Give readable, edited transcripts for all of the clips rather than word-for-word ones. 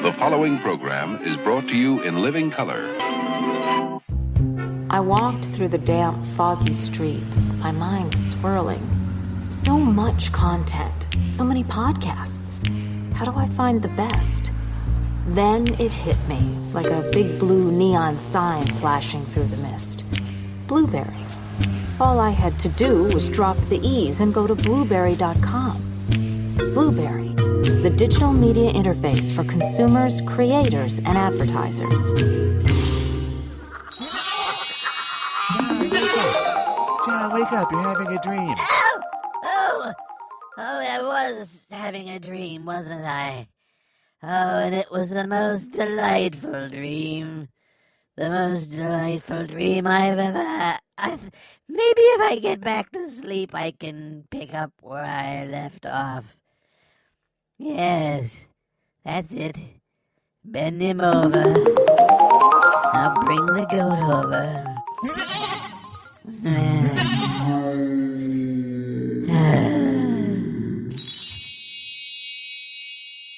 The following program is brought to you in living color. I walked through the damp, foggy streets, my mind swirling. So much content, so many podcasts. How do I find the best? Then it hit me, like a big blue neon sign flashing through the mist. Blueberry. All I had to do was drop the E's and go to blueberry.com. Blueberry, the digital media interface for consumers, creators, and advertisers. John, wake up. You're having a dream. Oh, I was having a dream, wasn't I? Oh, and it was the most delightful dream. The most delightful dream I've ever had. Maybe if I get back to sleep, I can pick up where I left off. Yes, that's it. Bend him over. Now bring the goat over.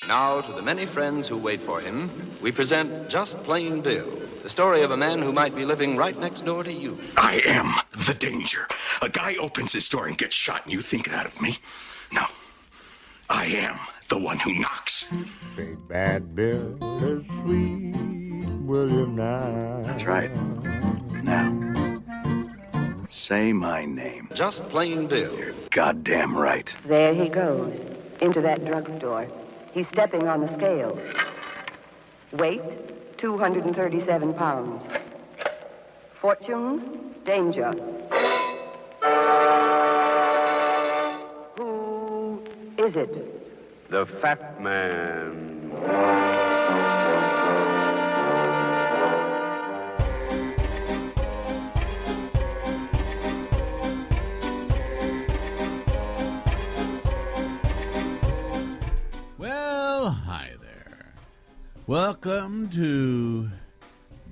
Now, to the many friends who wait for him, we present Just Plain Bill, the story of a man who might be living right next door to you. I am the danger. A guy opens his door and gets shot, and you think that of me? No. I am the one who knocks. Big Bad Bill is sweet William now. That's right. Now, say my name. Just Plain Bill. You're goddamn right. There he goes, into that drugstore. He's stepping on the scales. Weight, 237 pounds. Fortune, danger. Who is it? The Fat Man. Well, hi there. Welcome to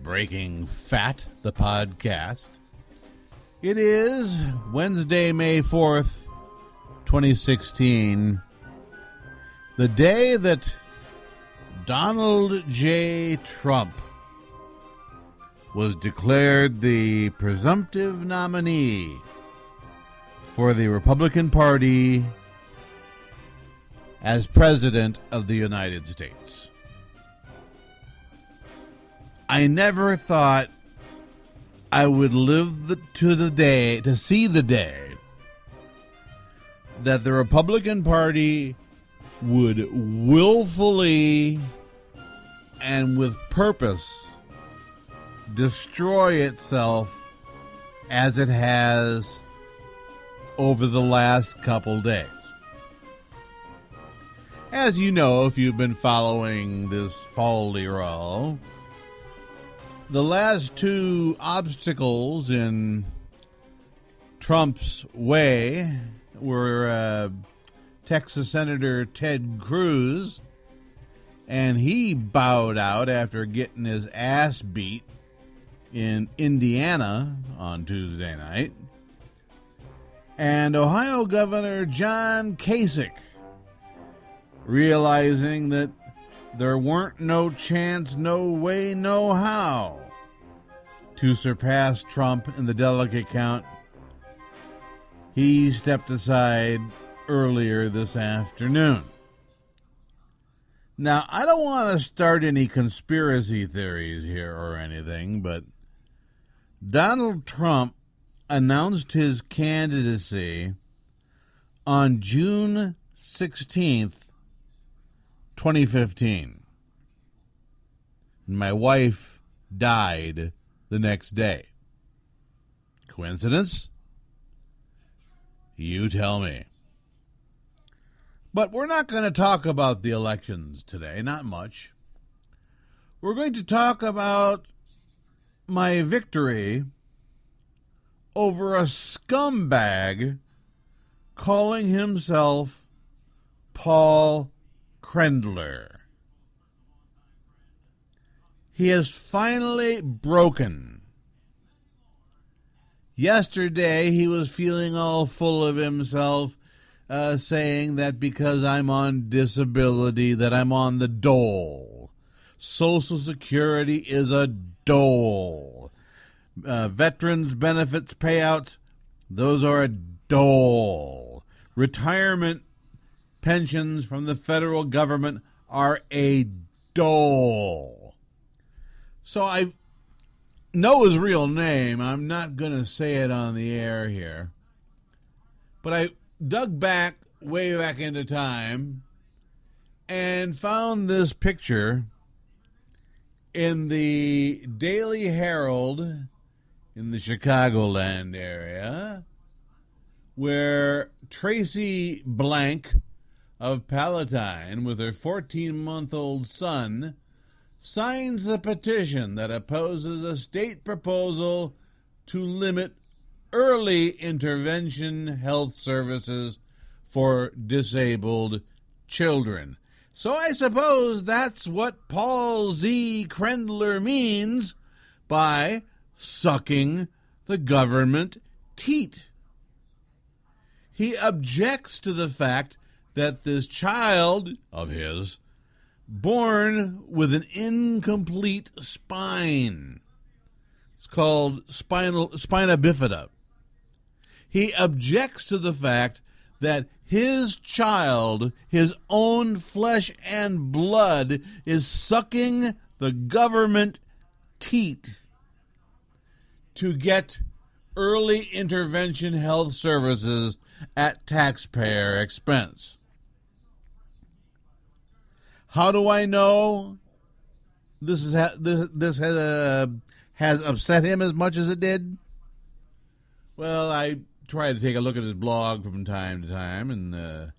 Breaking Fat, the podcast. It is Wednesday, May 4th, 2016, the day that Donald J. Trump was declared the presumptive nominee for the Republican Party as President of the United States. I never thought I would live to see the day that the Republican Party would willfully and with purpose destroy itself as it has over the last couple days. As you know, if you've been following this folderol, the last two obstacles in Trump's way were Texas Senator Ted Cruz, and he bowed out after getting his ass beat in Indiana on Tuesday night, and Ohio Governor John Kasich, realizing that there weren't no chance, no way, no how to surpass Trump in the delegate count. He stepped aside earlier this afternoon. Now, I don't want to start any conspiracy theories here or anything, but Donald Trump announced his candidacy on June 16th, 2015. My wife died the next day. Coincidence? You tell me. But we're not going to talk about the elections today, not much. We're going to talk about my victory over a scumbag calling himself Paul Krendler. He has finally broken. Yesterday, he was feeling all full of himself, saying that because I'm on disability, that I'm on the dole. Social Security is a dole. Veterans benefits payouts, those are a dole. Retirement pensions from the federal government are a dole. So I know his real name. I'm not going to say it on the air here. But I dug way back into time and found this picture in the Daily Herald in the Chicagoland area, where Tracy Blank of Palatine with her 14-month-old son signs the petition that opposes a state proposal to limit early intervention health services for disabled children. So I suppose that's what Paul Z. Krendler means by sucking the government teat. He objects to the fact that this child of his, born with an incomplete spine, it's called spina bifida. He objects to the fact that his child, his own flesh and blood, is sucking the government teat to get early intervention health services at taxpayer expense. How do I know this has upset him as much as it did? Well, I try to take a look at his blog from time to time, and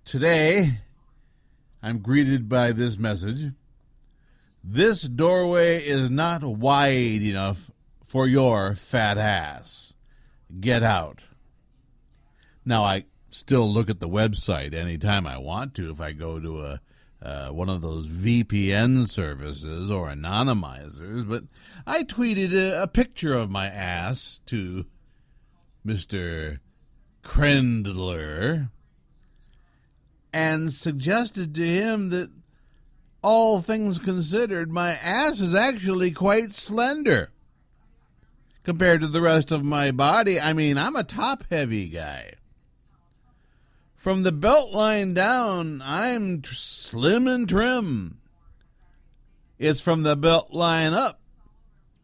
today I'm greeted by this message. This doorway is not wide enough for your fat ass. Get out. Now, I still look at the website anytime I want to if I go to one of those VPN services or anonymizers, but I tweeted a picture of my ass to Mr. Krendler and suggested to him that, all things considered, my ass is actually quite slender compared to the rest of my body. I mean, I'm a top-heavy guy. From the belt line down, I'm slim and trim. It's from the belt line up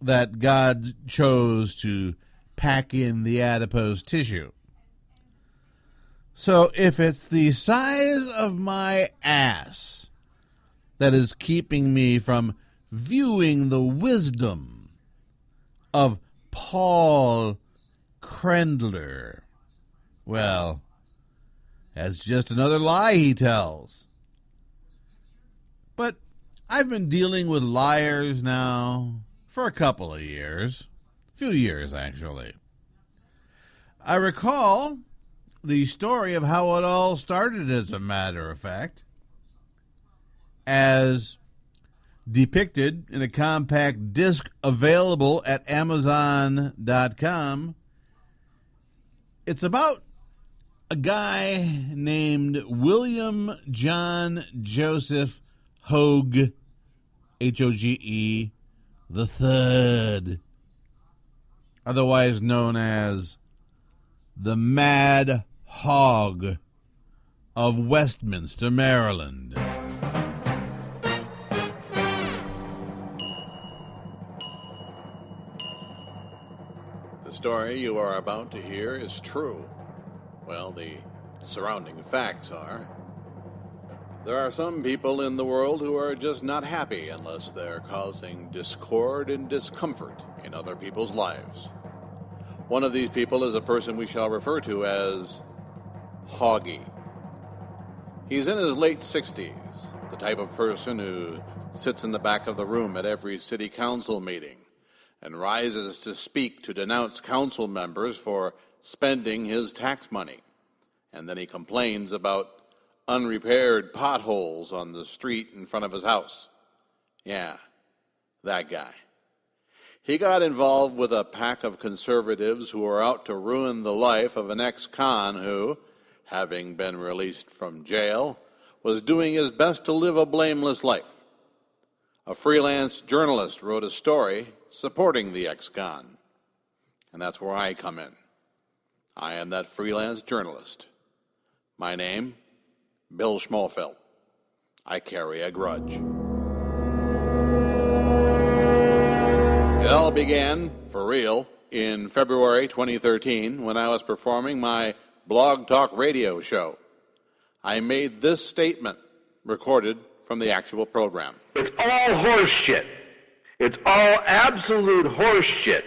that God chose to pack in the adipose tissue. So if it's the size of my ass that is keeping me from viewing the wisdom of Paul Krendler, well, that's just another lie he tells. But I've been dealing with liars now for a couple of years. Few years, actually. I recall the story of how it all started, as a matter of fact, as depicted in a compact disc available at Amazon.com. It's about a guy named William John Joseph Hoge, Hoge, the Third, otherwise known as the Mad Hog of Westminster, Maryland. The story you are about to hear is true. Well, the surrounding facts are: there are some people in the world who are just not happy unless they're causing discord and discomfort in other people's lives. One of these people is a person we shall refer to as Hoggy. He's in his late 60s, the type of person who sits in the back of the room at every city council meeting and rises to speak to denounce council members for spending his tax money. And then he complains about unrepaired potholes on the street in front of his house. Yeah, that guy. He got involved with a pack of conservatives who were out to ruin the life of an ex-con who, having been released from jail, was doing his best to live a blameless life. A freelance journalist wrote a story supporting the ex-con. And that's where I come in. I am that freelance journalist. My name, Bill Schmolfeld. I carry a grudge. It all began, for real, in February 2013 when I was performing my Blog Talk radio show. I made this statement, recorded from the actual program. It's all horse shit. It's all absolute horse shit.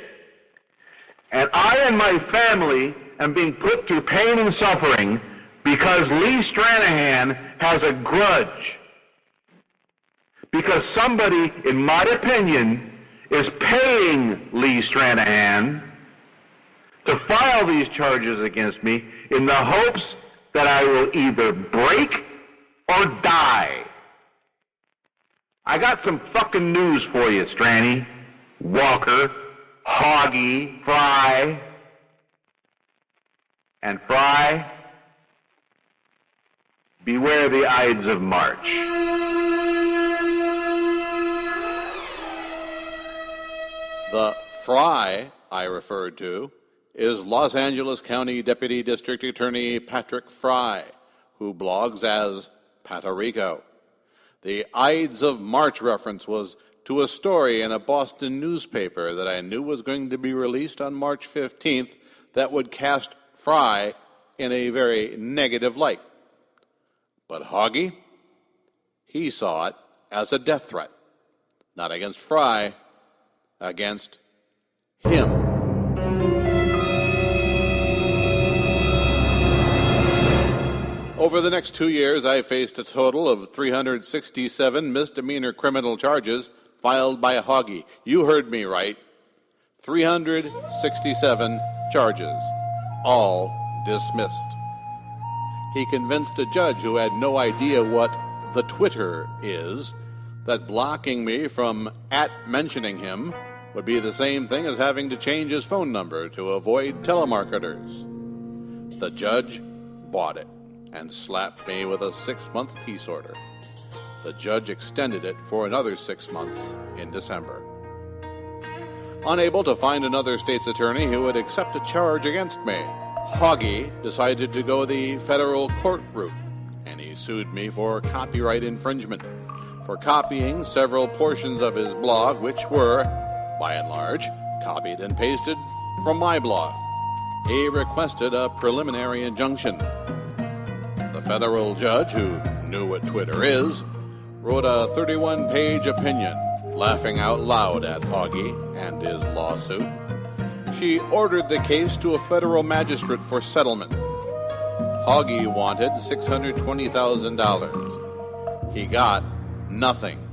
And I and my family am being put through pain and suffering because Lee Stranahan has a grudge. Because somebody, in my opinion, is paying Lee Stranahan to file these charges against me in the hopes that I will either break or die. I got some fucking news for you, Stranny, Walker, Hoggy, Fry. And Fry, beware the Ides of March. The Fry I referred to is Los Angeles County Deputy District Attorney Patrick Fry, who blogs as Patorico. The Ides of March reference was to a story in a Boston newspaper that I knew was going to be released on March 15th that would cast Fry in a very negative light. But Hoggy, he saw it as a death threat, not against Fry, against him. Over the next 2 years, I faced a total of 367 misdemeanor criminal charges filed by Hoggy. You heard me right. 367 charges, all dismissed. He convinced a judge who had no idea what the Twitter is that blocking me from @mentioning him would be the same thing as having to change his phone number to avoid telemarketers. The judge bought it and slapped me with a 6-month peace order. The judge extended it for another 6 months in December. Unable to find another state's attorney who would accept a charge against me, Hoggy decided to go the federal court route, and he sued me for copyright infringement, for copying several portions of his blog, which were, by and large, copied and pasted from my blog. He requested a preliminary injunction. The federal judge, who knew what Twitter is, wrote a 31-page opinion, laughing out loud at Hoggy and his lawsuit. She ordered the case to a federal magistrate for settlement. Hoggy wanted $620,000. He got nothing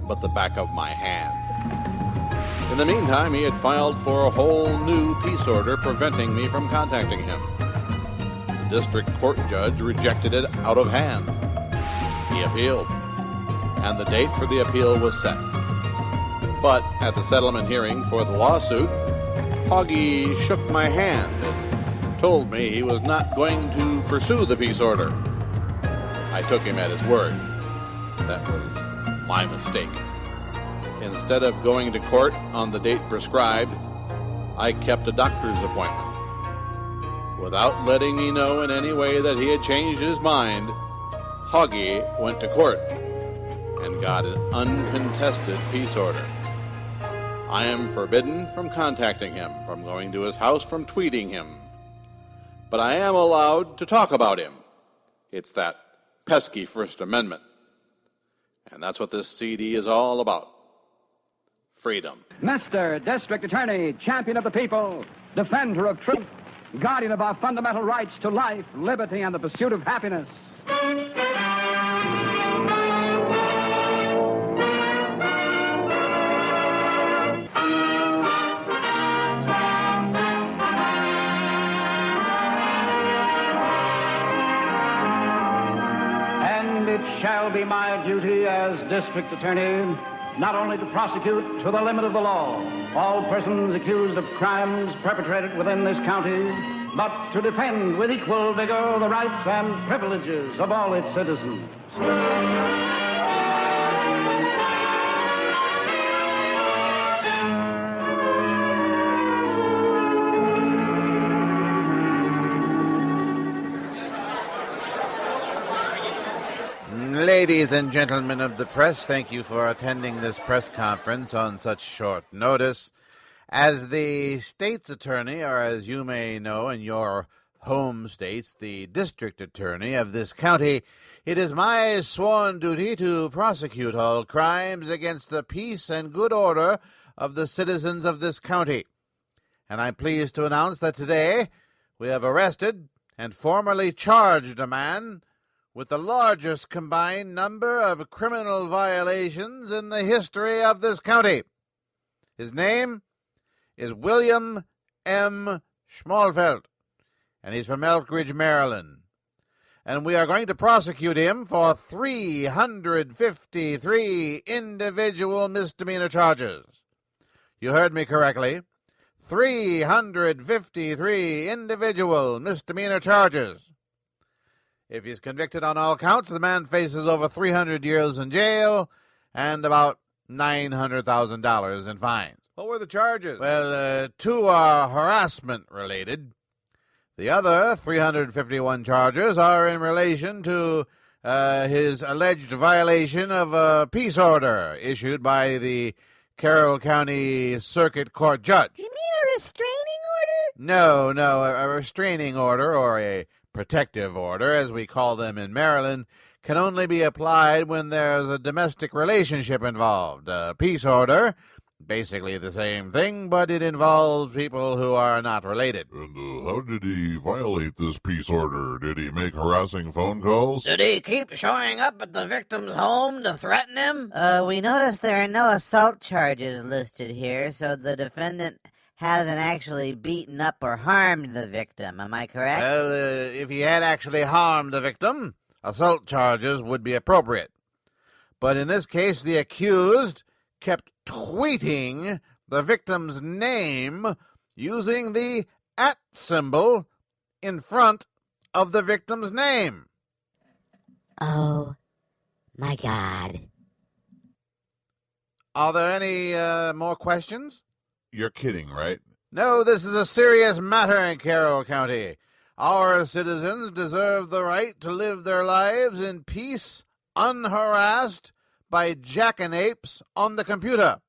but the back of my hand. In the meantime, he had filed for a whole new peace order preventing me from contacting him. The district court judge rejected it out of hand. He appealed, and the date for the appeal was set. But at the settlement hearing for the lawsuit, Hoggy shook my hand and told me he was not going to pursue the peace order. I took him at his word. That was my mistake. Instead of going to court on the date prescribed, I kept a doctor's appointment. Without letting me know in any way that he had changed his mind, Hoggy went to court and got an uncontested peace order. I am forbidden from contacting him, from going to his house, from tweeting him. But I am allowed to talk about him. It's that pesky First Amendment. And that's what this CD is all about. Freedom. Mr. District Attorney, champion of the people, defender of truth, guardian of our fundamental rights to life, liberty, and the pursuit of happiness. And it shall be my duty as District Attorney not only to prosecute to the limit of the law all persons accused of crimes perpetrated within this county, but to defend with equal vigor the rights and privileges of all its citizens. Ladies and gentlemen of the press, thank you for attending this press conference on such short notice. As the state's attorney, or as you may know in your home states, the district attorney of this county, it is my sworn duty to prosecute all crimes against the peace and good order of the citizens of this county. And I'm pleased to announce that today we have arrested and formally charged a man with the largest combined number of criminal violations in the history of this county. His name is William M. Schmalfeld, and he's from Elk Ridge, Maryland. And we are going to prosecute him for 353 individual misdemeanor charges. You heard me correctly. 353 individual misdemeanor charges. If he's convicted on all counts, the man faces over 300 years in jail and about $900,000 in fines. What were the charges? Well, two are harassment-related. The other 351 charges are in relation to his alleged violation of a peace order issued by the Carroll County Circuit Court judge. You mean a restraining order? No, a restraining order, or a protective order, as we call them in Maryland, can only be applied when there's a domestic relationship involved. A peace order, basically the same thing, but it involves people who are not related. And how did he violate this peace order? Did he make harassing phone calls? Did he keep showing up at the victim's home to threaten him? We noticed there are no assault charges listed here, so the defendant hasn't actually beaten up or harmed the victim. Am I correct? Well, if he had actually harmed the victim, assault charges would be appropriate. But in this case, the accused kept tweeting the victim's name using the @ symbol in front of the victim's name. Oh, my God. Are there any more questions? You're kidding, right? No, this is a serious matter in Carroll County. Our citizens deserve the right to live their lives in peace, unharassed by jackanapes on the computer.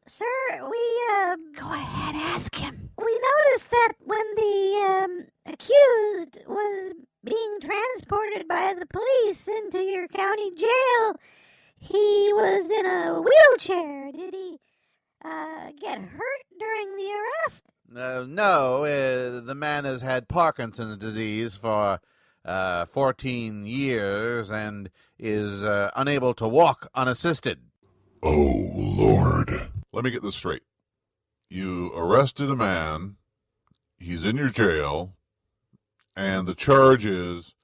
Sir, Go ahead, ask him. We noticed that when the accused was being transported by the police into your county jail, he was in a wheelchair. Did he get hurt during the arrest? No, the man has had Parkinson's disease for 14 years and is unable to walk unassisted. Oh, Lord. Let me get this straight. You arrested a man, he's in your jail, and the charge is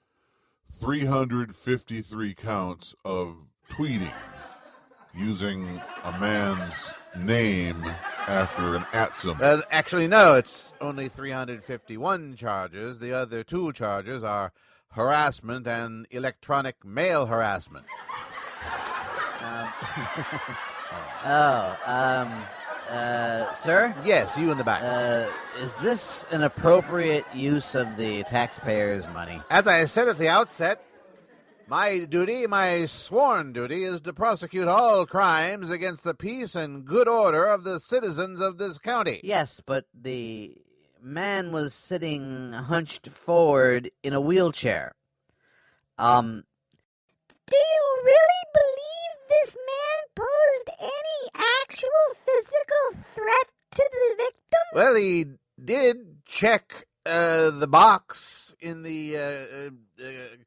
353 counts of tweeting using a man's name after an @ symbol. Actually, no, it's only 351 charges. The other two charges are harassment and electronic mail harassment. Sir? Yes, you in the back. Is this an appropriate use of the taxpayers' money? As I said at the outset, my duty, my sworn duty, is to prosecute all crimes against the peace and good order of the citizens of this county. Yes, but the man was sitting hunched forward in a wheelchair. Do you really believe this man posed any actual physical threat to the victim? Well, he did check the box in the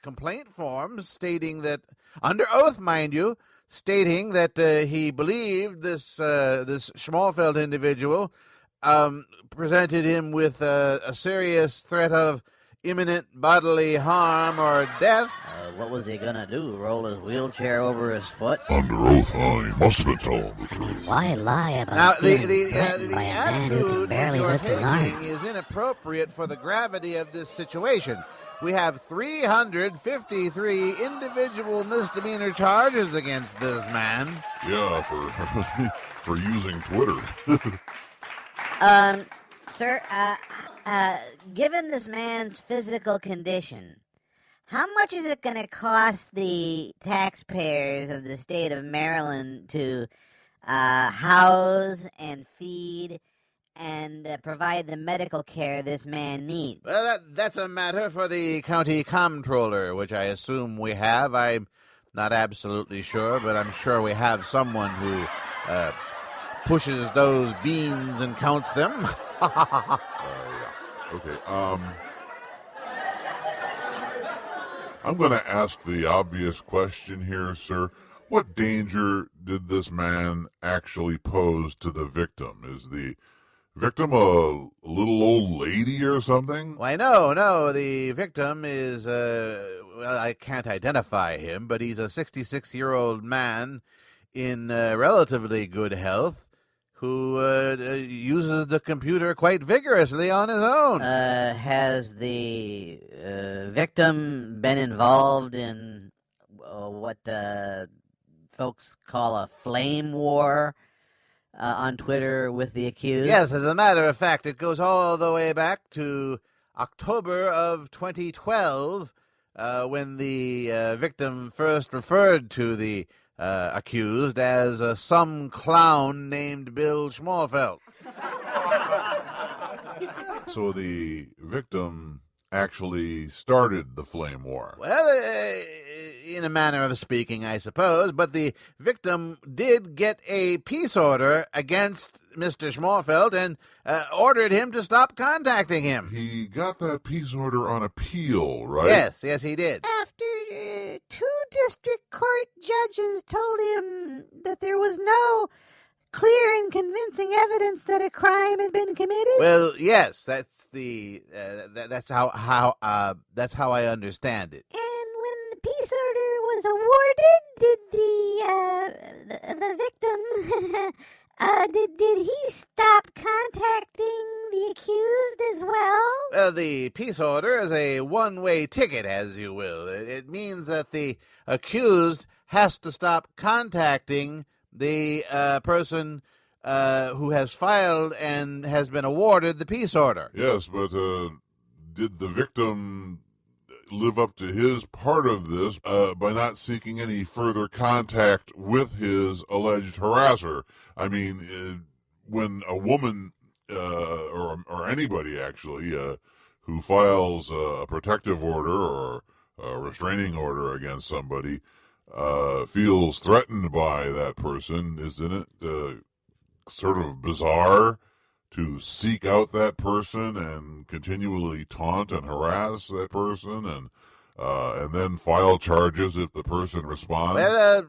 complaint form stating that, under oath, mind you, stating that he believed this Schmalfeld individual presented him with a serious threat of imminent bodily harm or death. What was he gonna do? Roll his wheelchair over his foot? Under oath, I must have been telling the truth. Why lie about Now, the threatened by a man who can attitude barely you're lift his taking arm? is inappropriate for the gravity of this situation. We have 353 individual misdemeanor charges against this man. Yeah, for using Twitter. Sir, given this man's physical condition, how much is it going to cost the taxpayers of the state of Maryland to house and feed and provide the medical care this man needs? Well, that's a matter for the county comptroller, which I assume we have. I'm not absolutely sure, but I'm sure we have someone who pushes those beans and counts them. Yeah. Okay. I'm going to ask the obvious question here, sir. What danger did this man actually pose to the victim? Is the victim a little old lady or something? Why, no. The victim is, well, I can't identify him, but he's a 66-year-old man in relatively good health who uses the computer quite vigorously on his own. Has the victim been involved in what folks call a flame war on Twitter with the accused? Yes, as a matter of fact, it goes all the way back to October of 2012 when the victim first referred to the accused as some clown named Bill Schmalfeld. So the victim actually started the flame war. Well, in a manner of speaking, I suppose, but the victim did get a peace order against Mr. Schmalfeld and ordered him to stop contacting him. He got that peace order on appeal, right? Yes, he did. After 2 district court judges told him that there was no clear and convincing evidence that a crime had been committed? Well, yes, that's the that's how that's how I understand it. And when the peace order was awarded, did the victim did he stop contacting the accused as well? Well, the peace order is a one-way ticket, as you will. It means that the accused has to stop contacting the person who has filed and has been awarded the peace order. Yes, but did the victim live up to his part of this by not seeking any further contact with his alleged harasser? I mean, when a woman or anybody actually who files a protective order or a restraining order against somebody feels threatened by that person, isn't it sort of bizarre to seek out that person and continually taunt and harass that person and then file charges if the person responds? Well,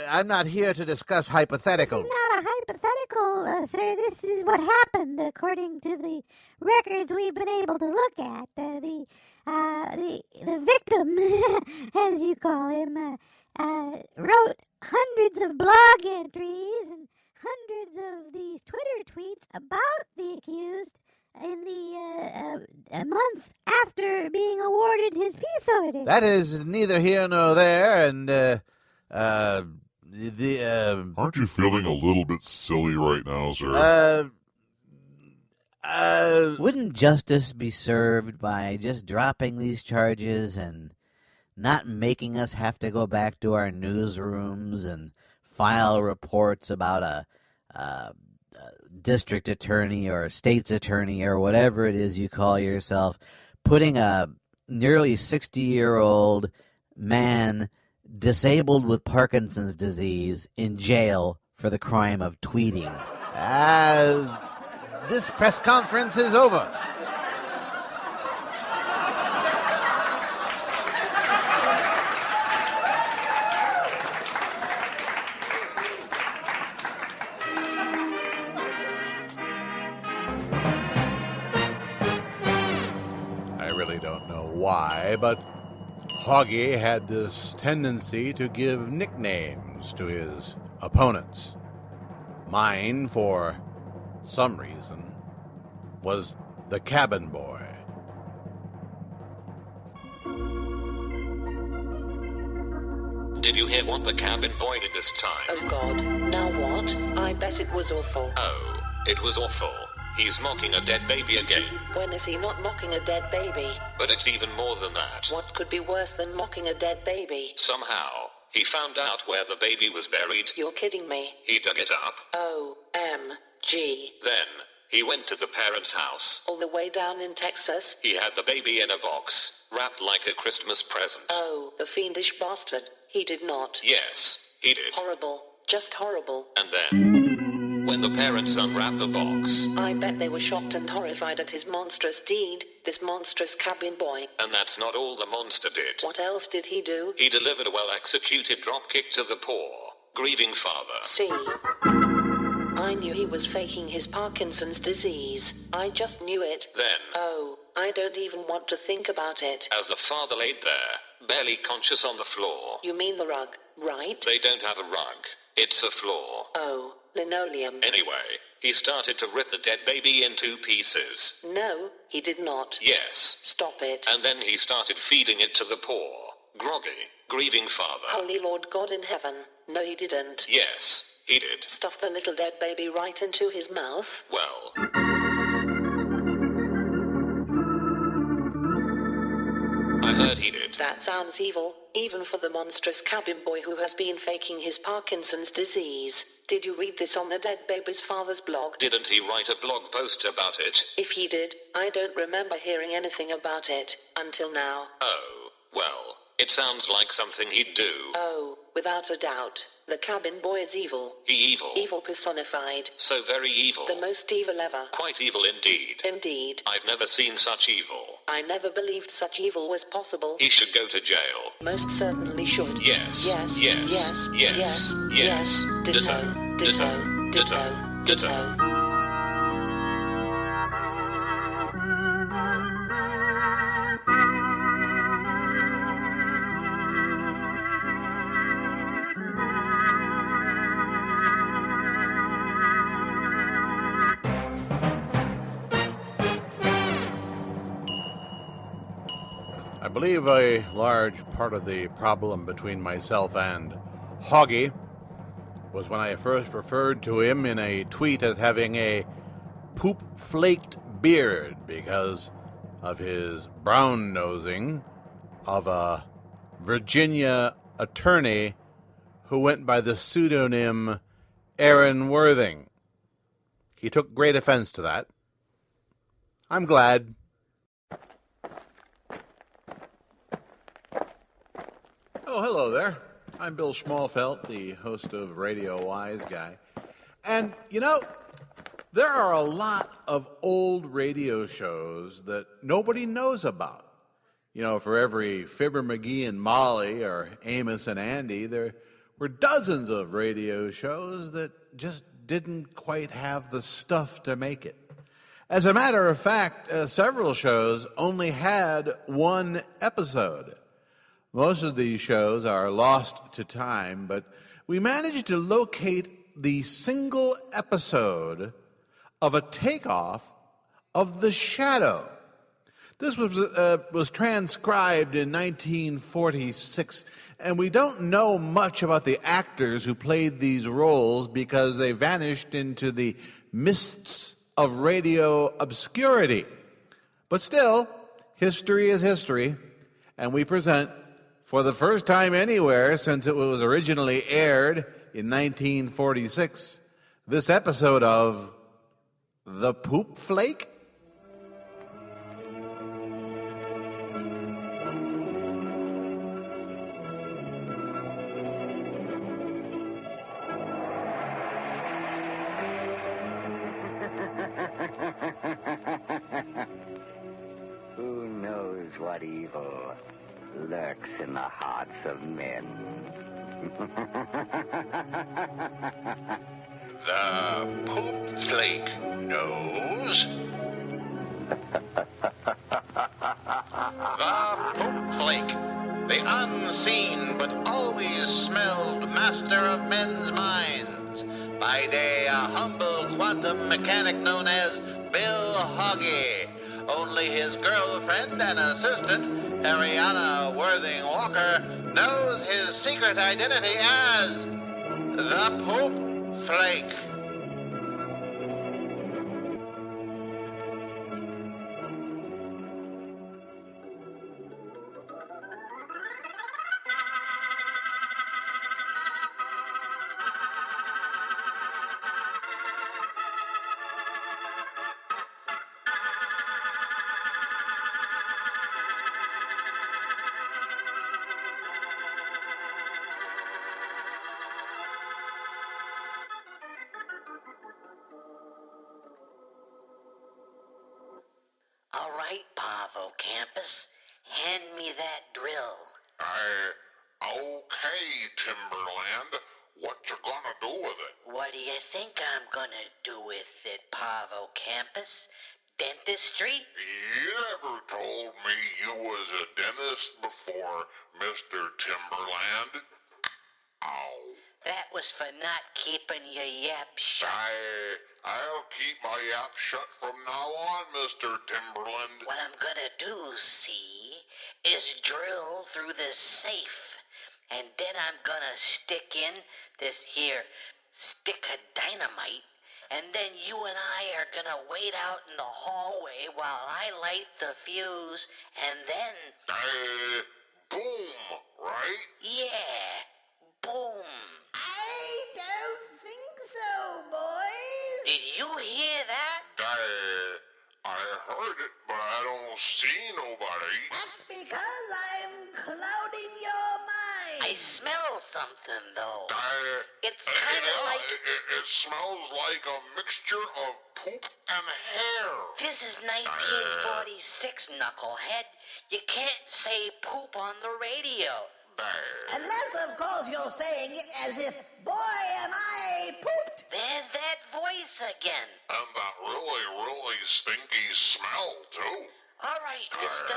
I'm not here to discuss hypotheticals. This is not a hypothetical, sir. This is what happened according to the records we've been able to look at. The victim, as you call him, wrote hundreds of blog entries and hundreds of these Twitter tweets about the accused in the months after being awarded his peace order. That is neither here nor there, and aren't you feeling a little bit silly right now, sir? Wouldn't justice be served by just dropping these charges and not making us have to go back to our newsrooms and file reports about a district attorney or a state's attorney or whatever it is you call yourself, putting a nearly 60-year-old man disabled with Parkinson's disease in jail for the crime of tweeting? This press conference is over. Why, but Hoggy had this tendency to give nicknames to his opponents. Mine, for some reason, was the Cabin Boy. Did you hear what the Cabin Boy did this time? Oh, God. Now what? I bet it was awful. Oh, it was awful. He's mocking a dead baby again. When is he not mocking a dead baby? But it's even more than that. What could be worse than mocking a dead baby? Somehow, he found out where the baby was buried. You're kidding me. He dug it up. OMG. Then, he went to the parents' house. All the way down in Texas? He had the baby in a box, wrapped like a Christmas present. Oh, the fiendish bastard. He did not. Yes, he did. Horrible. Just horrible. And then, when the parents unwrapped the box... I bet they were shocked and horrified at his monstrous deed, this monstrous cabin boy. And that's not all the monster did. What else did he do? He delivered a well-executed dropkick to the poor, grieving father. See? I knew he was faking his Parkinson's disease. I just knew it. Then... Oh, I don't even want to think about it. As the father laid there, barely conscious on the floor... You mean the rug, right? They don't have a rug. It's a floor. Oh, linoleum. Anyway, he started to rip the dead baby in 2 pieces. No, he did not. Yes. Stop it. And then he started feeding it to the poor, groggy, grieving father. Holy Lord God in heaven. No, he didn't. Yes, he did. Stuff the little dead baby right into his mouth? Well... I heard he did. That sounds evil, even for the monstrous cabin boy who has been faking his Parkinson's disease. Did you read this on the dead baby's father's blog? Didn't he write a blog post about it? If he did, I don't remember hearing anything about it, until now. Oh, well, it sounds like something he'd do. Oh, without a doubt. The cabin boy is evil. Evil. Evil personified. So very evil. The most evil ever. Quite evil indeed. Indeed. I've never seen such evil. I never believed such evil was possible. He should go to jail. Most certainly should. Yes. Yes. Yes. Yes. Yes. Yes. Yes. Ditto. Ditto. Ditto. Ditto. I believe a large part of the problem between myself and Hoggy was when I first referred to him in a tweet as having a poop-flaked beard because of his brown-nosing of a Virginia attorney who went by the pseudonym Aaron Worthing. He took great offense to that. I'm glad. Oh, hello there. I'm Bill Schmalfelt, the host of Radio Wise Guy. And, you know, there are a lot of old radio shows that nobody knows about. You know, for every Fibber McGee and Molly or Amos and Andy, there were dozens of radio shows that just didn't quite have the stuff to make it. As a matter of fact, several shows only had one episode. Most of these shows are lost to time, but we managed to locate the single episode of a takeoff of The Shadow. This was transcribed in 1946, and we don't know much about the actors who played these roles because they vanished into the mists of radio obscurity. But still, history is history, and we present, for the first time anywhere since it was originally aired in 1946, this episode of The Poop Flake. Who knows what evil lurks in the hearts of men? The Poop Flake knows. The Poop Flake, the unseen but always smelled master of men's minds. By day, a humble quantum mechanic known as Bill Hoggy. Only his girlfriend and assistant, Ariana Worthing Walker, knows his secret identity as the Poop Flake. right, Pavo Campus. Hand me that drill. Okay, Timberland. What you gonna do with it? What do you think I'm gonna do with it, Pavo Campus? Dentistry? You never told me you was a dentist before, Mr. Timberland. Ow. That was for not keeping your yap shut. I'll keep my yap shut from now on, Mr. Timberland. What I'm gonna do, see, is drill through this safe. And then I'm gonna stick in this here stick of dynamite. And then you and I are gonna wait out in the hallway while I light the fuse. And then... boom, right? Yeah, boom. I don't think so, boys. Did you hear that? I heard it, but I don't see nobody. That's because I'm clouding your mind. I smell something, though. It's kind of like... It smells like a mixture of poop and hair. This is 1946, knucklehead. You can't say poop on the radio. Unless, of course, you're saying it as if, boy, am I pooped. There's that voice again. And that really, really stinky smell, too. All right, mister.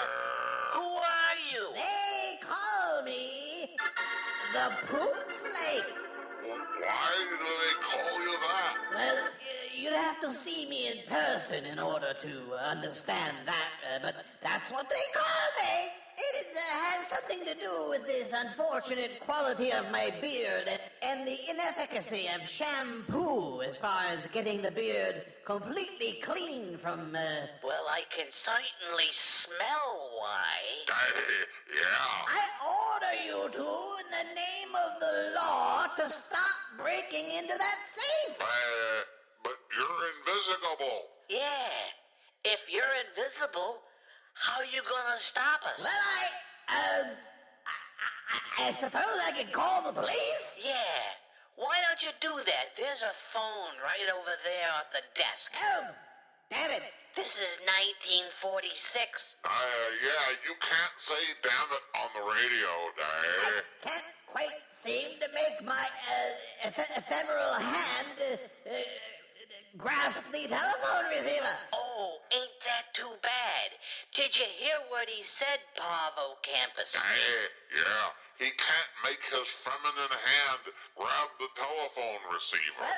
Who are you? They call me the Poop Flake. Why do they call you that? Well, you'd have to see me in person in order to understand that, but that's what they call me. It has something to do with this unfortunate quality of my beard and the inefficacy of shampoo as far as getting the beard completely clean from... Well, I can certainly smell why. Yeah. I order you to, in the name of the law, to stop breaking into that safe. But you're invisible. Yeah. If you're invisible... how you gonna stop us? Well, I suppose I could call the police? Yeah. Why don't you do that? There's a phone right over there at the desk. Oh, damn it. This is 1946. Yeah, you can't say damn it on the radio, I can't quite seem to make my ephemeral hand grasp the telephone receiver. Oh, ain't that too bad? Did you hear what he said, Pavo Campus? Yeah, he can't make his feminine hand grab the telephone receiver.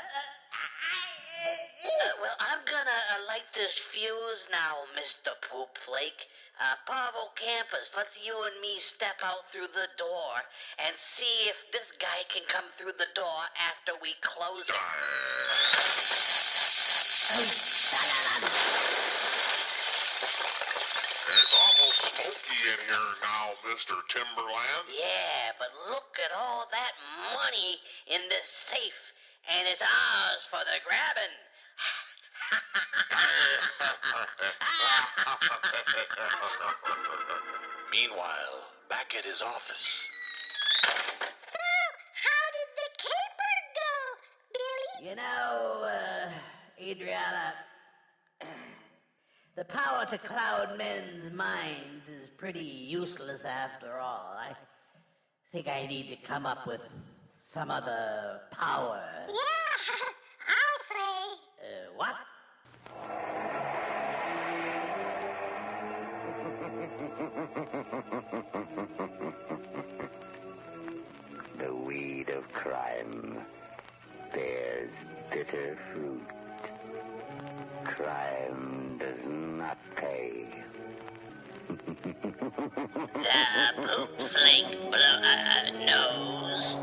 Well, I'm gonna light this fuse now, Mr. Poop Flake. Pavo Campus, let's you and me step out through the door and see if this guy can come through the door after we close it. It's awful smoky in here now, Mr. Timberland. Yeah, but look at all that money in this safe, and it's ours for the grabbing. Meanwhile, back at his office. So, how did the caper go, Billy? You know, Adriana, the power to cloud men's minds is pretty useless after all. I think I need to come up with some other power. Yeah, I'll say. What? The weed of crime bears bitter fruit. Crime does not pay. The Poop Flake knows.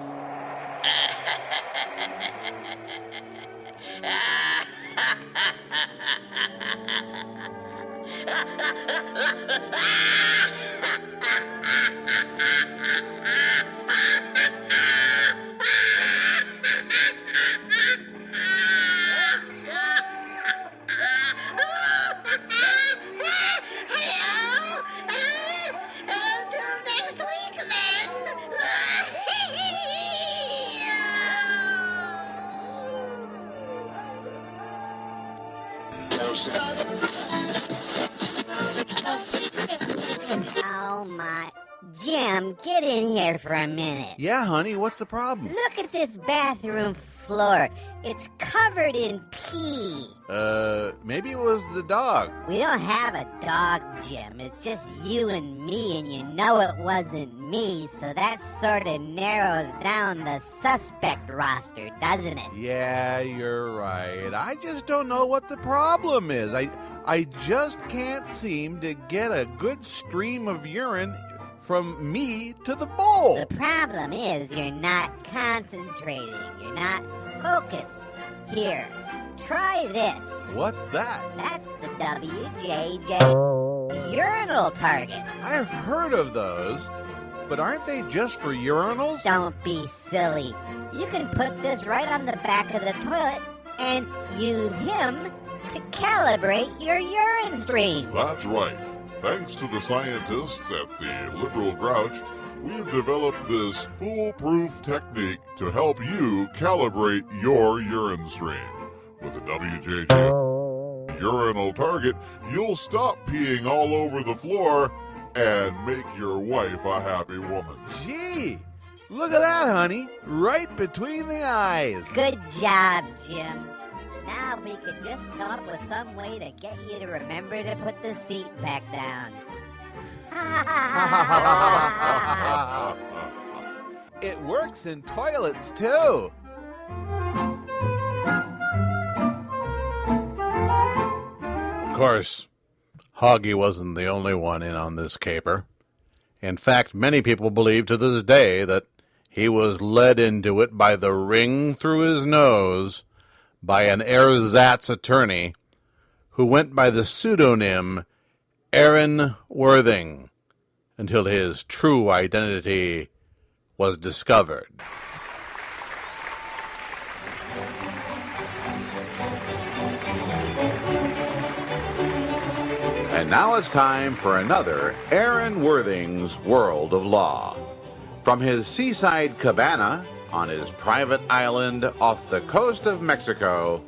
Jim, get in here for a minute. Yeah, honey, what's the problem? Look at this bathroom floor. It's covered in pee. Maybe it was the dog. We don't have a dog, Jim. It's just you and me, and you know it wasn't me, so that sort of narrows down the suspect roster, doesn't it? Yeah, you're right. I just don't know what the problem is. I just can't seem to get a good stream of urine from me to the bowl. The problem is you're not concentrating. You're not focused. Here, try this. What's that? That's the WJJ urinal target. I've heard of those, but aren't they just for urinals? Don't be silly. You can put this right on the back of the toilet and use him to calibrate your urine stream. That's right. Thanks to the scientists at the Liberal Grouch, we've developed this foolproof technique to help you calibrate your urine stream. With a WJJ urinal target, you'll stop peeing all over the floor and make your wife a happy woman. Gee, look at that, honey. Right between the eyes. Good job, Jim. Now if we could just come up with some way to get you to remember to put the seat back down. It works in toilets, too. Of course, Hoggy wasn't the only one in on this caper. In fact, many people believe to this day that he was led into it by the ring through his nose by an ersatz attorney who went by the pseudonym Aaron Worthing until his true identity was discovered. And now it's time for another Aaron Worthing's World of Law. From his seaside cabana on his private island off the coast of Mexico,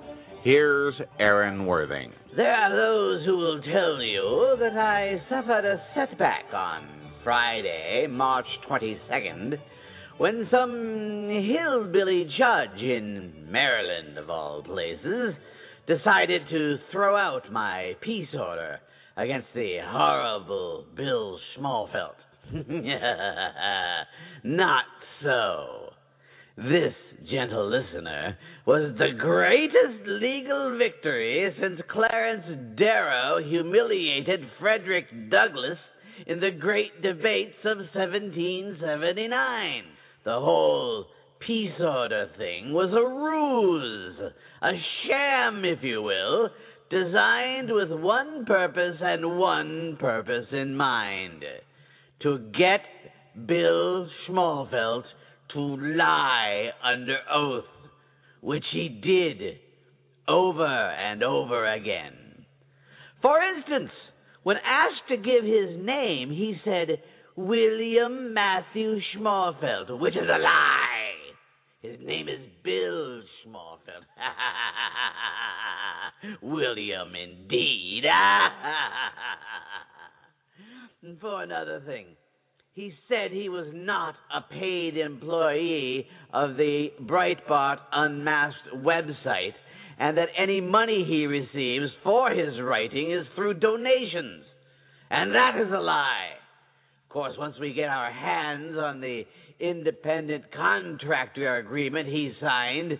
here's Aaron Worthing. There are those who will tell you that I suffered a setback on Friday, March 22nd, when some hillbilly judge in Maryland, of all places, decided to throw out my peace order against the horrible Bill Schmalfelt. Not so. This, gentle listener, was the greatest legal victory since Clarence Darrow humiliated Frederick Douglass in the great debates of 1779. The whole peace order thing was a ruse, a sham, if you will, designed with one purpose and one purpose in mind: to get Bill Schmalfelt to lie under oath, which he did over and over again. For instance, when asked to give his name, he said William Matthew Schmalfelt, which is a lie. His name is Bill Schmalfelt. William, indeed. And for another thing, he said he was not a paid employee of the Breitbart Unmasked website, and that any money he receives for his writing is through donations. And that is a lie. Of course, once we get our hands on the independent contractor agreement he signed,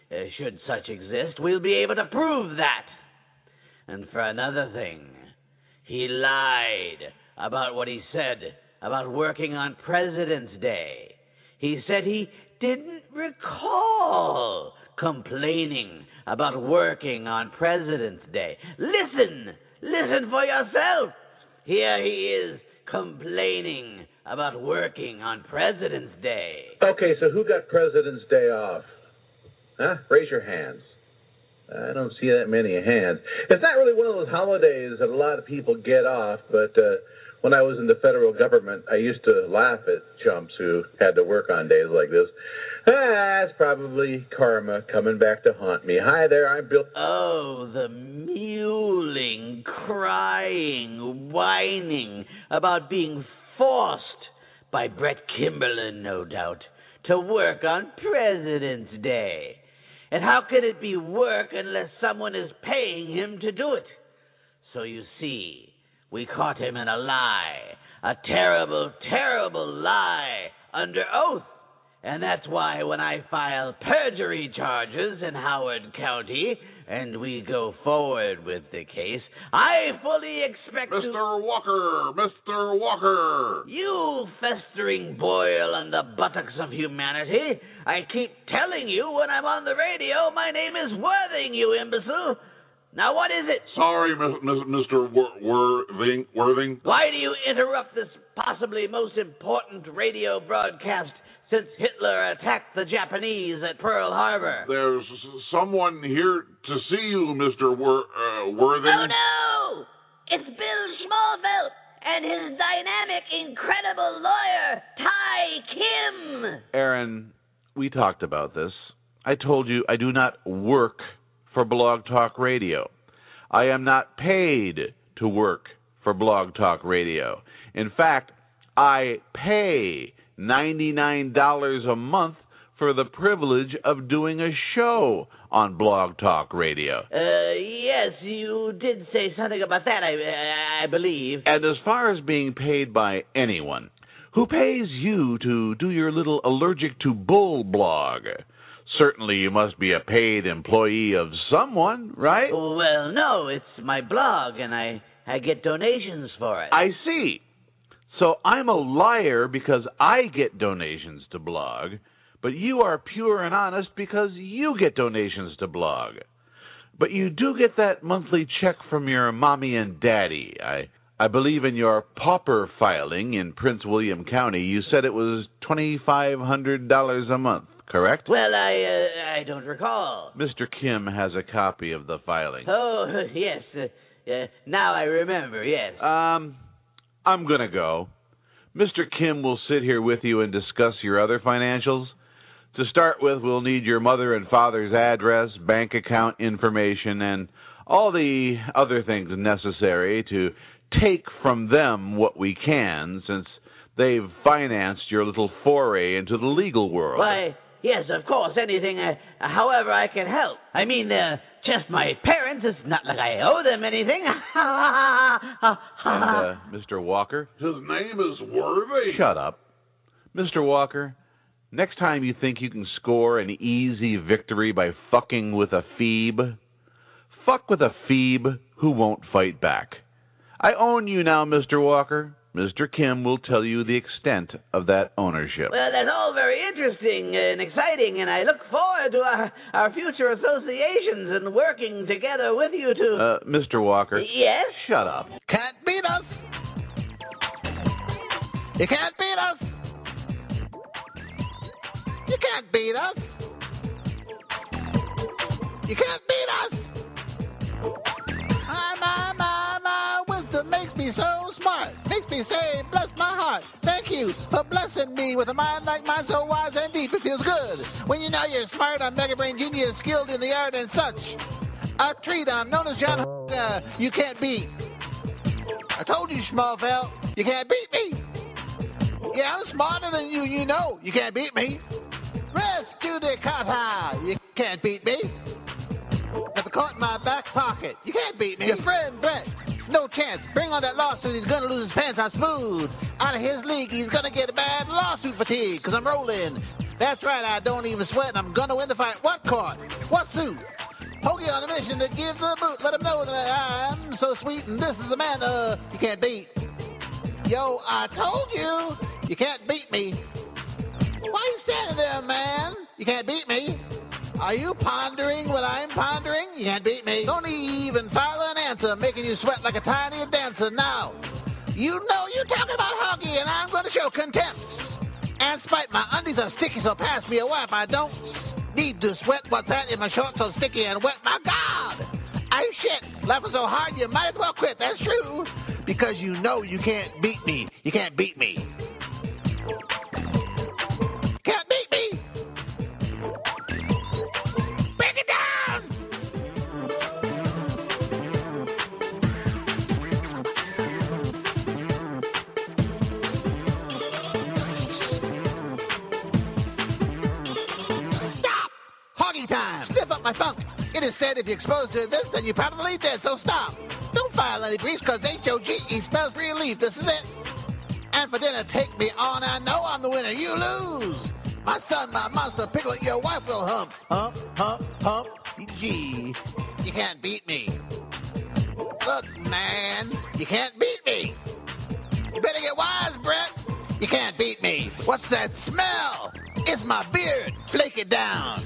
should such exist, we'll be able to prove that. And for another thing, he lied about what he said about working on President's Day. He said he didn't recall complaining about working on President's Day. Listen for yourself. Here he is complaining about working on President's Day. Okay, so who got President's Day off? Huh? Raise your hands. I don't see that many hands. It's not really one of those holidays that a lot of people get off, but when I was in the federal government, I used to laugh at chumps who had to work on days like this. It's probably karma coming back to haunt me. Hi there, I'm Bill. Oh, the mewling, crying, whining about being forced by Brett Kimberlin, no doubt, to work on President's Day. And how can it be work unless someone is paying him to do it? So you see, we caught him in a lie, a terrible, terrible lie, under oath. And that's why when I file perjury charges in Howard County, and we go forward with the case, I fully expect Mr. Walker! You festering boil on the buttocks of humanity. I keep telling you when I'm on the radio, my name is Worthing, you imbecile. Now what is it? Sorry, Mr. Worthing. Why do you interrupt this possibly most important radio broadcast since Hitler attacked the Japanese at Pearl Harbor? There's someone here to see you, Mr. Worthing. Oh, no! It's Bill Schmalfelt and his dynamic, incredible lawyer, Ty Kim. Aaron, we talked about this. I told you I do not work for Blog Talk Radio. I am not paid to work for Blog Talk Radio. In fact, I pay $99 a month for the privilege of doing a show on Blog Talk Radio. Yes, you did say something about that, I believe. And as far as being paid by anyone, who pays you to do your little Allergic to Bull blog? Certainly you must be a paid employee of someone, right? Well, no, it's my blog, and I get donations for it. I see. So I'm a liar because I get donations to blog, but you are pure and honest because you get donations to blog. But you do get that monthly check from your mommy and daddy. I believe in your pauper filing in Prince William County, you said it was $2,500 a month, correct? Well, I don't recall. Mr. Kim has a copy of the filing. Oh, yes. Now I remember, yes. I'm going to go. Mr. Kim will sit here with you and discuss your other financials. To start with, we'll need your mother and father's address, bank account information, and all the other things necessary to take from them what we can, since they've financed your little foray into the legal world. Why, yes, of course, anything, however I can help. I mean, just my parents. It's not like I owe them anything. And, Mr. Walker? His name is Worthy. Shut up. Mr. Walker, next time you think you can score an easy victory by fucking with a phoebe, fuck with a phoebe who won't fight back. I own you now, Mr. Walker. Mr. Kim will tell you the extent of that ownership. Well, that's all very interesting and exciting, and I look forward to our future associations and working together with you to... Mr. Walker. Yes? Shut up. Can't beat us. You can't beat us. You can't beat us. You can't beat us. My wisdom makes me so smart. Makes me say, bless my heart. Thank you for blessing me with a mind like mine, so wise and deep. It feels good when you know you're smart. I'm mega brain genius, skilled in the art and such. A treat, I'm known as John. You can't beat. I told you, Schmalfelt, you can't beat me. Yeah, I'm smarter than you. You know you can't beat me. Rest judicata. You can't beat me. Got the court in my back pocket. You can't beat me. Your friend Brett, no chance. Bring on that lawsuit. He's gonna lose his pants. I'm smooth. Out of his league, he's gonna get a bad lawsuit fatigue. Cause I'm rolling. That's right, I don't even sweat. And I'm gonna win the fight. What court? What suit? Hoagie on a mission to give the boot. Let him know that I'm so sweet. And this is a man you can't beat. Yo, I told you, you can't beat me. Why you standing there, man? You can't beat me. Are you pondering what I'm pondering? You can't beat me. Don't even file an answer, making you sweat like a tiny dancer. Now, you know you're talking about Hoggy, and I'm going to show contempt. And spite my undies are sticky, so pass me a wipe. I don't need to sweat. What's that in my shorts so sticky and wet? My God! I shit. Laughing so hard, you might as well quit. That's true. Because you know you can't beat me. You can't beat me. Can't beat me. Break it down. Hoggy time! Sniff up my funk. It is said if you're exposed to this, then you're probably dead, so stop. Don't file any briefs, cause H-O-G-E spells relief. This is it. And for dinner, take me on. I know I'm the winner. You lose. My son, my monster, Piglet, your wife will hump. Hump, hump, hump. Gee, you can't beat me. Look, man, you can't beat me. You better get wise, Brett. You can't beat me. What's that smell? It's my beard. Flake it down.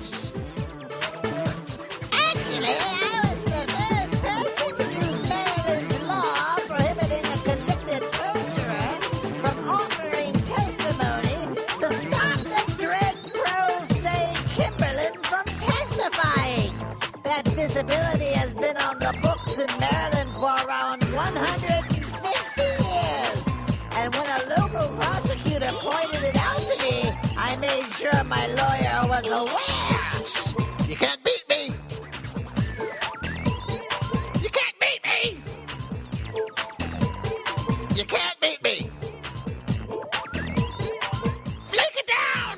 Actually, I was the first person to use Maryland's law prohibiting a convicted perjurer from offering testimony to stop the dread pro se Kimberlin from testifying. That disability has been on the books in Maryland for around 150 years. And when a local prosecutor pointed it out to me, I made sure my lawyer was aware. You can't beat me. You can't beat me. You can't beat me. Flake it down.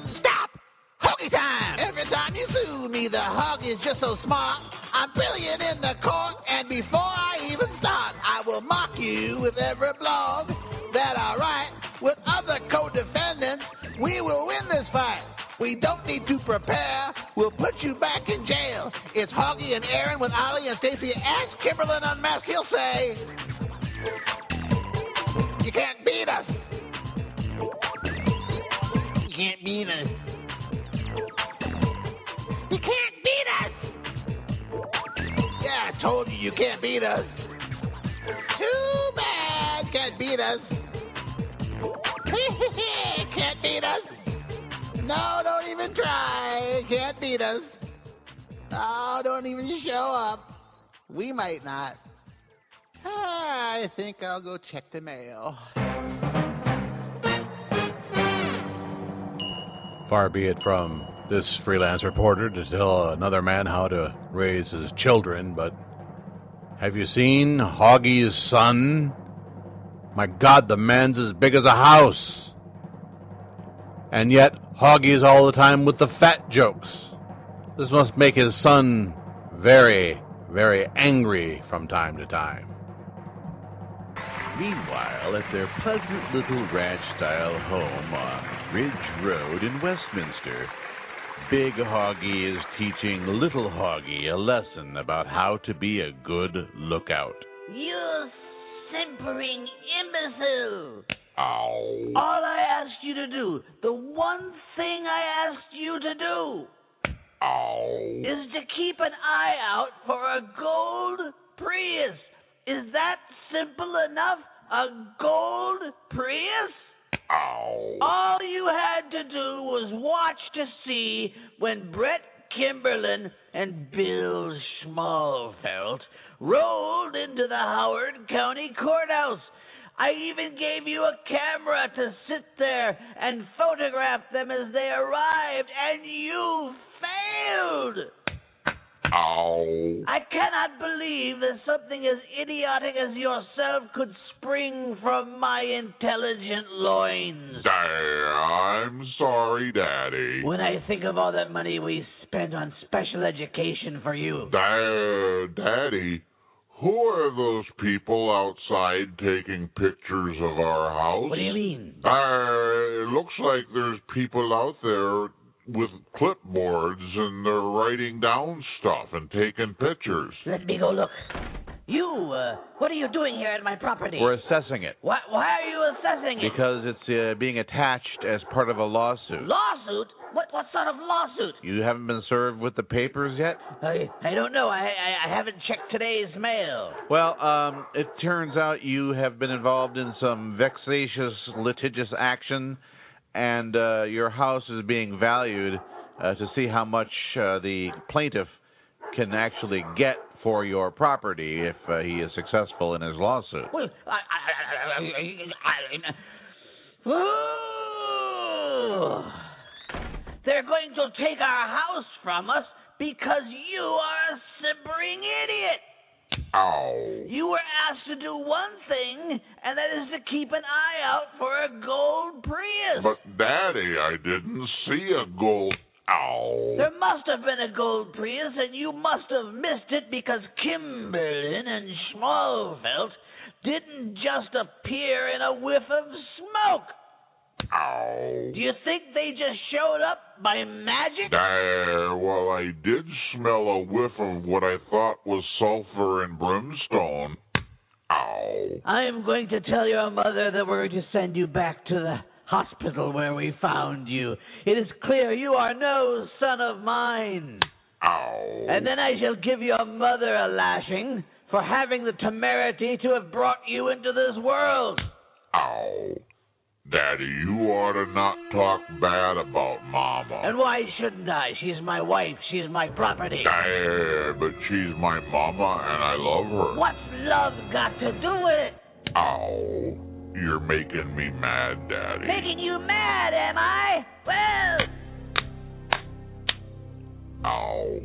Stop. Hoggy time. Every time you sue me, the hog is just so smart. I'm brilliant in the court, and before I even start, I will mock you with every blog that I write. With other co-defendants, we will win this fight. We don't need to prepare. We'll put you back in jail. It's Hoggy and Aaron with Ollie and Stacy. Ask Kimberlin unmasked. He'll say, you can't beat us. You can't beat us. You can't beat us. Yeah, I told you can't beat us. Too bad, can't beat us. Can't beat us. No, don't even try. Can't beat us. Oh, don't even show up. We might not. I think I'll go check the mail. Far be it from this freelance reporter to tell another man how to raise his children, but have you seen Hoggy's son? My God, the man's as big as a house. And yet, Hoggy is all the time with the fat jokes. This must make his son very, very angry from time to time. Meanwhile, at their pleasant little ranch-style home on Ridge Road in Westminster, Big Hoggy is teaching Little Hoggy a lesson about how to be a good lookout. You simpering imbecile! Ow. All I asked you to do, the one thing I asked you to do, Ow. is to keep an eye out for a gold Prius. Is that simple enough? A gold Prius? Ow. All you had to do was watch to see when Brett Kimberlin and Bill Schmalfelt rolled into the Howard County Courthouse. I even gave you a camera to sit there and photograph them as they arrived, and you failed! Ow. I cannot believe that something as idiotic as yourself could spring from my intelligent loins. I'm sorry, Daddy. When I think of all that money we spent on special education for you. Daddy, who are those people outside taking pictures of our house? What do you mean? It looks like there's people out there with clipboards and they're writing down stuff and taking pictures. Let me go look. You, what are you doing here at my property? We're assessing it. Why are you assessing it? Because it's being attached as part of a lawsuit. Lawsuit? What sort of lawsuit? You haven't been served with the papers yet? I don't know. I haven't checked today's mail. Well, it turns out you have been involved in some vexatious litigious action, and your house is being valued to see how much the plaintiff can actually get for your property if he is successful in his lawsuit. Well, they're going to take our house from us because you are a simpering idiot. Ow. You were asked to do one thing, and that is to keep an eye out for a gold Prius. But, Daddy, I didn't see a gold... Ow. There must have been a gold Prius, and you must have missed it because Kimberlin and Schmalfeld didn't just appear in a whiff of smoke. Ow. Do you think they just showed up by magic? Well, I did smell a whiff of what I thought was sulfur and brimstone. Ow. I am going to tell your mother that we're going to send you back to the hospital where we found you. It is clear you are no son of mine. Ow. And then I shall give your mother a lashing for having the temerity to have brought you into this world. Ow. Daddy, you ought to not talk bad about Mama. And why shouldn't I? She's my wife. She's my property. But she's my mama, and I love her. What's love got to do with it? Ow. You're making me mad, Daddy. Making you mad, am I? Well... Ow.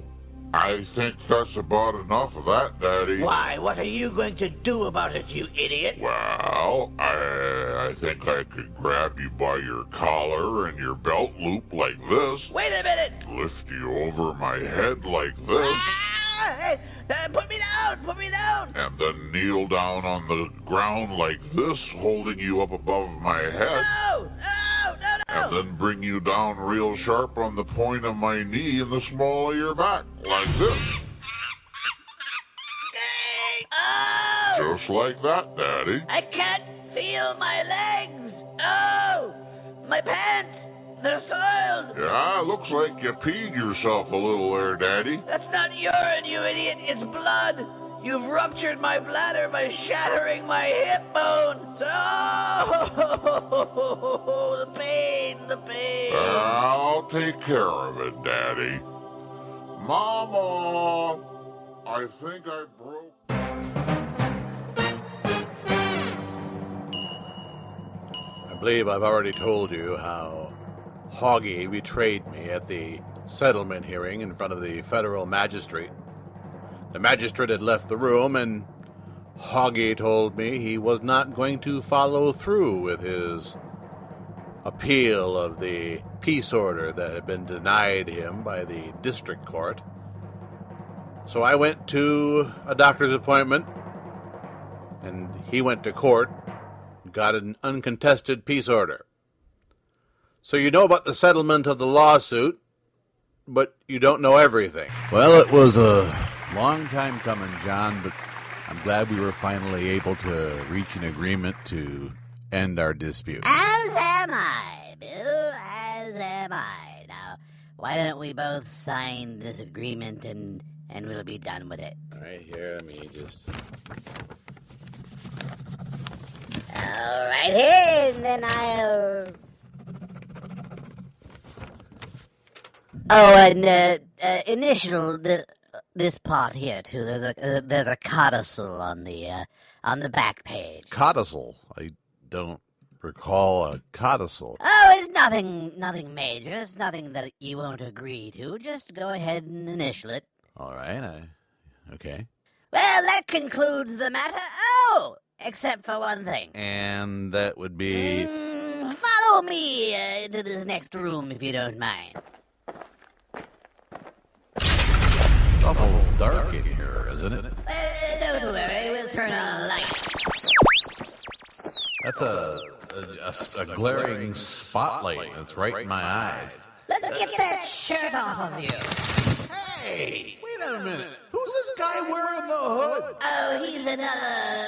I think that's about enough of that, Daddy. Why? What are you going to do about it, you idiot? Well, I think I could grab you by your collar and your belt loop like this. Wait a minute. Lift you over my head like this. Hey, put me down, put me down. And then kneel down on the ground like this, holding you up above my head. No. And then bring you down real sharp on the point of my knee in the small of your back, like this. Oh! Just like that, Daddy. I can't feel my legs. Oh! My pants, they're soiled. Yeah, looks like you peed yourself a little there, Daddy. That's not urine, you idiot. It's blood. You've ruptured my bladder by shattering my hip bones. Oh, the pain, the pain. I'll take care of it, Daddy. Mama, I think I broke... I believe I've already told you how Hoggy betrayed me at the settlement hearing in front of the federal magistrate. The magistrate had left the room, and Hoggy told me he was not going to follow through with his appeal of the peace order that had been denied him by the district court. So I went to a doctor's appointment, and he went to court and got an uncontested peace order. So you know about the settlement of the lawsuit, but you don't know everything. Well, it was a long time coming, John, but I'm glad we were finally able to reach an agreement to end our dispute. As am I, Bill, as am I. Now, why don't we both sign this agreement and we'll be done with it? All right, here, let me just... All right, here, and then I'll... Oh, and initial this part here too. There's a codicil on the back page. Codicil? I don't recall a codicil. Oh, it's nothing major. It's nothing that you won't agree to. Just go ahead and initial it. All right, okay. Well, that concludes the matter. Oh, except for one thing. And that would be... Follow me into this next room, if you don't mind. Awful dark in here, isn't it? Don't worry, we'll turn on lights. That's a glaring spotlight that's right in my eyes. Let's get that shirt off of you. Hey, wait a minute. Who's this guy wearing the hood? Oh, he's another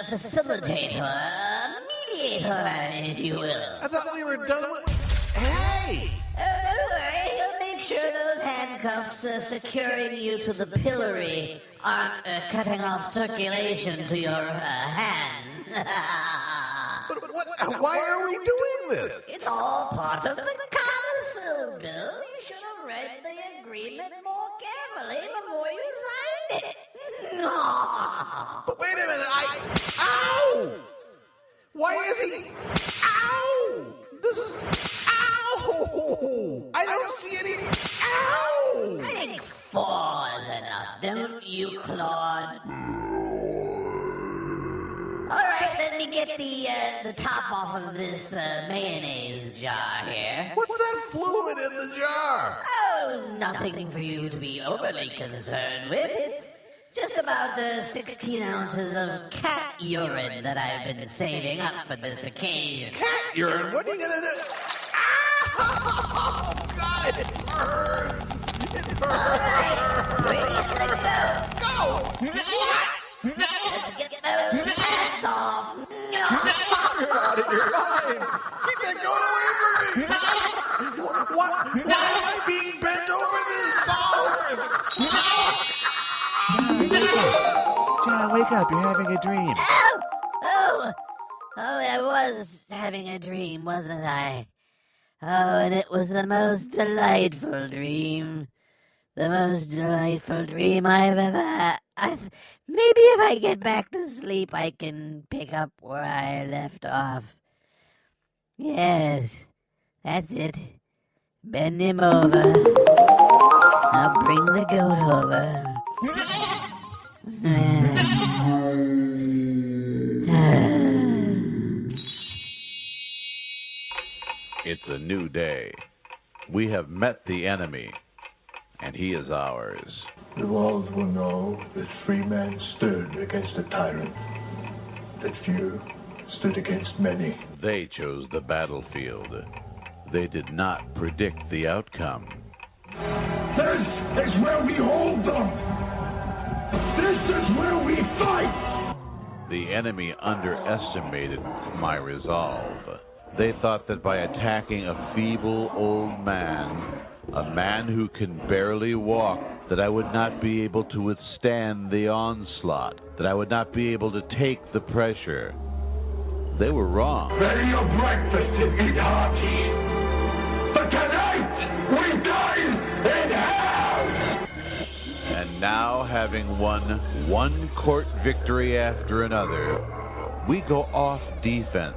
facilitator, mediator, if you will. I thought we were done with... Hey! Don't worry, he'll make sure those handcuffs securing you to the pillory aren't cutting off circulation to your hands. Why are we doing this? It's all part of the codicil, Bill. You should have read the agreement more carefully before you signed it. But wait a minute, Ow! Why is he... Ow! This is... Ow! I don't see any... Ow! I think 4 is enough, don't you, Claude? All right, let me get the top off of this mayonnaise jar here. What's that fluid in the jar? Oh, nothing for you to be overly concerned with. It's just about 16 ounces of cat urine that I've been saving up for this occasion. Cat urine? What are you gonna do? Oh, God, it burns! It burns! All right, bring it, let go. Go! What? Let's get those pants off. You're out of your mind! Keep that going away from me! Why am I being bent over these hours? John, wake up. You're having a dream. Oh, I was having a dream, wasn't I? Oh, and it was the most delightful dream. The most delightful dream I've ever had. Maybe if I get back to sleep, I can pick up where I left off. Yes, that's it. Bend him over. Now bring the goat over. It's a new day. We have met the enemy, and he is ours. The world will know that free men stood against a tyrant, that few stood against many. They chose the battlefield. They did not predict the outcome. This is where we hold them. This is where we fight. The enemy underestimated my resolve. They thought that by attacking a feeble old man, a man who can barely walk, that I would not be able to withstand the onslaught, that I would not be able to take the pressure. They were wrong. Bury your breakfast and eat hearty. But tonight, we dine in hell! And now, having won one court victory after another, we go off defense.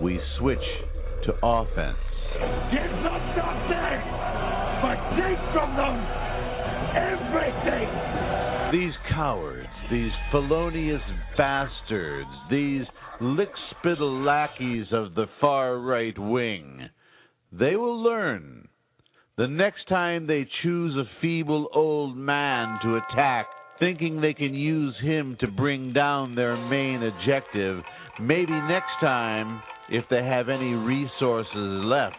We switch to offense. Give them nothing, but take from them everything. These cowards, these felonious bastards, these lick-spittle lackeys of the far-right wing, they will learn. The next time they choose a feeble old man to attack, thinking they can use him to bring down their main objective, maybe next time, if they have any resources left,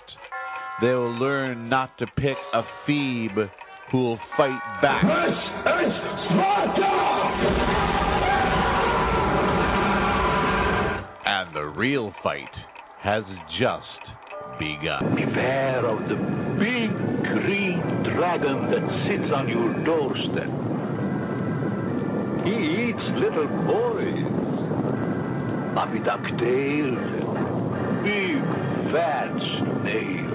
they will learn not to pick a phoebe who will fight back. This is Sparta! And the real fight has just begun. Beware of the big green dragon that sits on your doorstep. He eats little boys. Puppy duck tails, big fat snails.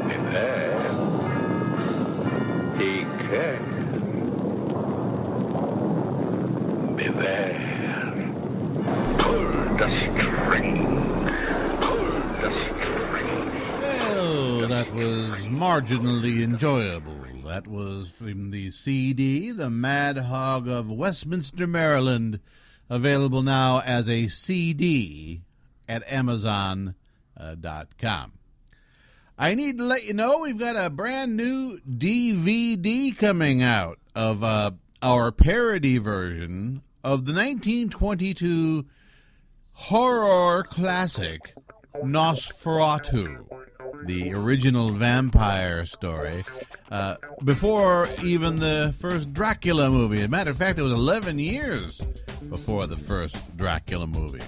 Beware. He can. Beware. Pull the string. Pull the string. Well, that was marginally enjoyable. That was from the CD, The Mad Hog of Westminster, Maryland, available now as a CD at Amazon.com. I need to let you know we've got a brand new DVD coming out of our parody version of the 1922 horror classic Nosferatu, the original vampire story, before even the first Dracula movie. As a matter of fact, it was 11 years before the first Dracula movie.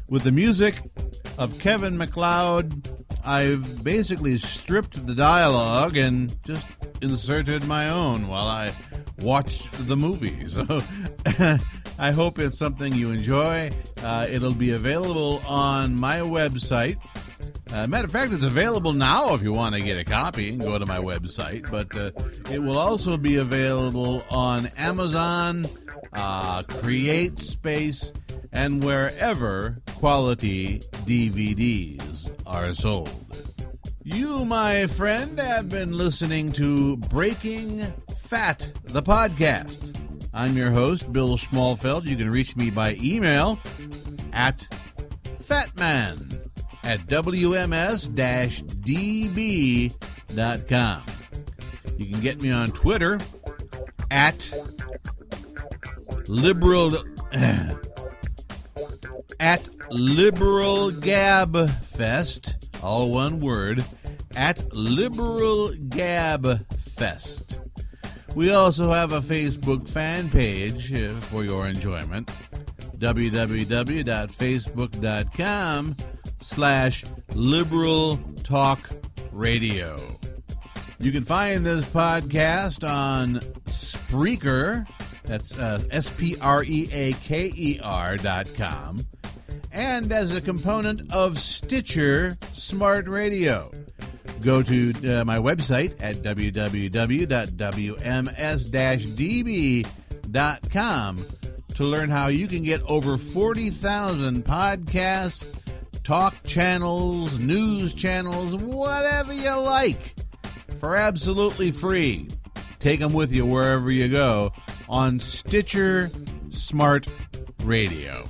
With the music of Kevin MacLeod, I've basically stripped the dialogue and just inserted my own while I watched the movie. So I hope it's something you enjoy. It'll be available on my website. Matter of fact, it's available now if you want to get a copy and go to my website. But it will also be available on Amazon, Create Space, and wherever quality DVDs are sold. You, my friend, have been listening to Breaking Fat, the podcast. I'm your host, Bill Schmalfeld. You can reach me by email at fatman@wms-db.com. You can get me on Twitter at Liberal Gabfest, all one word, at Liberal Gabfest. We also have a Facebook fan page for your enjoyment, www.facebook.com/Liberal Talk Radio. You can find this podcast on Spreaker, that's SPREAKER.com, and as a component of Stitcher Smart Radio. Go to my website at www.wms-db.com to learn how you can get over 40,000 podcasts, talk channels, news channels, whatever you like, for absolutely free. Take them with you wherever you go on Stitcher Smart Radio.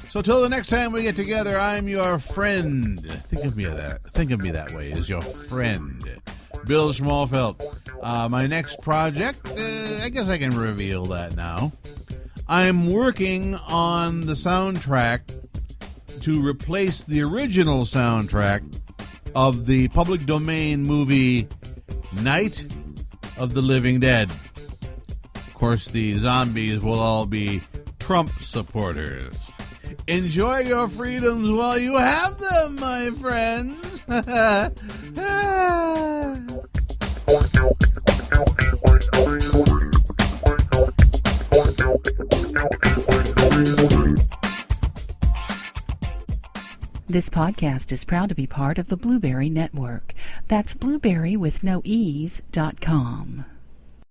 So till the next time we get together, I'm your friend. Think of me that way, as your friend, Bill Schmalfeld. My next project, I guess I can reveal that now. I'm working on the soundtrack to replace the original soundtrack of the public domain movie Night of the Living Dead. Of course, the zombies will all be Trump supporters. Enjoy your freedoms while you have them, my friends. This podcast is proud to be part of the Blueberry Network. That's blueberry with no ease.com.